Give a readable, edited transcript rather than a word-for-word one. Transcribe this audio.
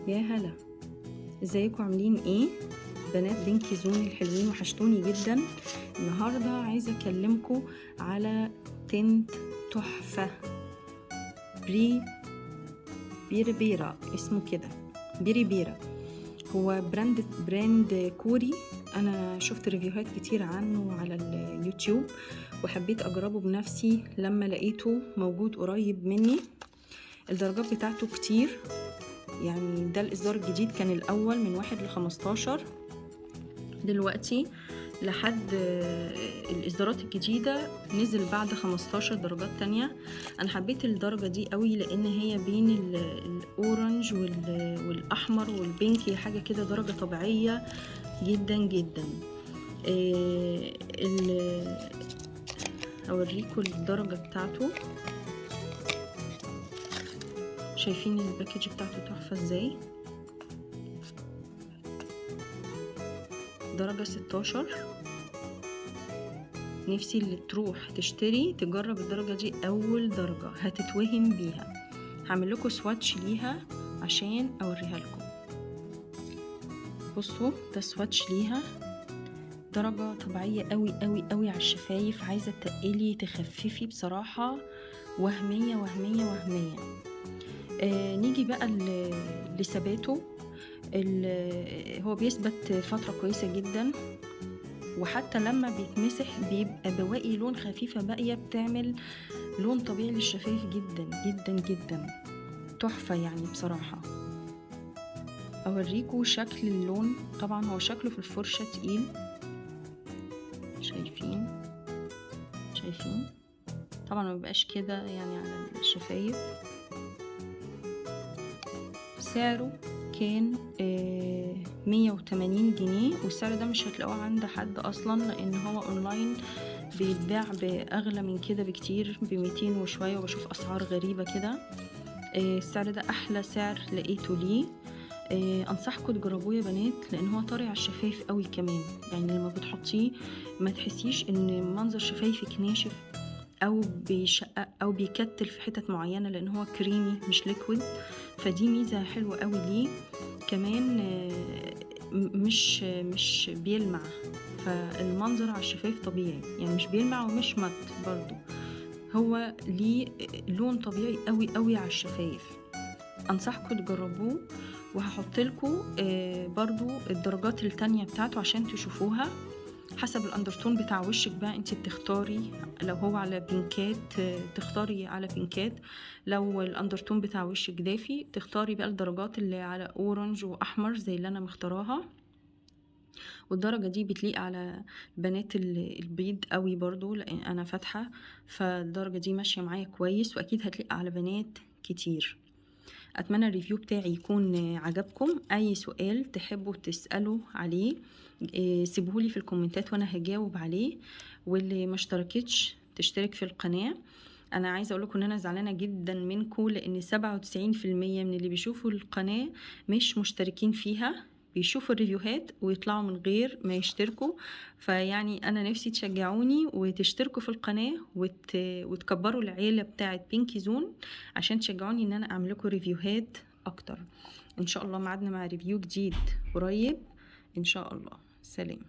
يا هلا، ازيكم عاملين ايه؟ بنات بنكي زون الحلوين، وحشتوني جدا. النهارده عايزه اكلمكم على تنت تحفه بيرا اسمه كده، بيرا. هو براند كوري. انا شفت ريفيوهات كتير عنه على اليوتيوب وحبيت اجربه بنفسي لما لقيته موجود قريب مني. الدرجات بتاعته كتير، يعني ده الإصدار الجديد، كان الأول من 1 ل15، دلوقتي لحد الإصدارات الجديدة نزل بعد 15 درجات تانية. أنا حبيت الدرجة دي قوي لأن هي بين الأورنج والأحمر والبينكي، حاجة كده درجة طبيعية جدا جدا. أوريكم الدرجة بتاعته. شايفين الباكج بتاعته تحفة ازاي؟ درجة 16. نفسي اللي تروح تشتري تجرب الدرجة دي، أول درجة هتتوهم بيها. هعمل لكم سواتش ليها عشان أوريها لكم. بصوا ده سواتش ليها، درجة طبيعية قوي قوي قوي على الشفايف. عايزة تقلي تخففي بصراحة، وهمية وهمية وهمية. نيجي بقى لثباته. هو بيثبت فترة كويسة جدا، وحتى لما بيتمسح بيبقى بواقي لون خفيفة باقية، بتعمل لون طبيعي للشفايف جدا جدا جدا. تحفة يعني بصراحة. اوريكم شكل اللون. طبعا هو شكله في الفرشة تقيل، شايفين طبعا ما بيبقاش كده يعني على الشفايف. سعره كان 180 جنيه، والسعر ده مش هتلاقوه عند حد اصلا، لان هو اونلاين بيتباع باغلى من كده بكتير، ب200 وشويه، وبشوف اسعار غريبه كده. السعر ده احلى سعر لقيته ليه. انصحكم تجربوه يا بنات، لان هو طري على الشفايف قوي كمان. يعني لما بتحطيه ما تحسيش ان منظر شفايفك ناشف او بيشقق او بيكتل في حتت معينه، لان هو كريمي مش ليكويد. فدي ميزه حلوه قوي ليه. كمان مش بيلمع، فالمنظر على الشفايف طبيعي، يعني مش بيلمع ومش مات برضو. هو ليه لون طبيعي قوي قوي على الشفايف. انصحكم تجربوه، وهحط لكم برضو الدرجات التانية بتاعته عشان تشوفوها حسب الاندرتون بتاع وشك. بقى انت بتختاري، لو هو على بينكات تختاري على بينكات، لو الاندرتون بتاع وشك دافي تختاري بقى الدرجات اللي على اورنج واحمر زي اللي انا مختاراها. والدرجة دي بتليق على بنات البيض قوي برضو، لان انا فاتحة، فالدرجة دي ماشية معايا كويس، واكيد هتليق على بنات كتير. اتمنى الريفيو بتاعي يكون عجبكم. اي سؤال تحبوا تسألوا عليه سيبهولي في الكومنتات وانا هجاوب عليه. واللي ما اشتركتش تشترك في القناة. انا عايزه اقول لكم ان انا زعلانه جدا منكم، لان 97% من اللي بيشوفوا القناه مش مشتركين فيها، بيشوفوا الريفيوهات ويطلعوا من غير ما يشتركوا. فيعني انا نفسي تشجعوني وتشتركوا في القناه وتكبروا العيله بتاعه بينكي زون، عشان تشجعوني ان انا اعمل لكم ريفيوهات اكتر. ان شاء الله معادنا مع ريفيو جديد قريب ان شاء الله. سلام.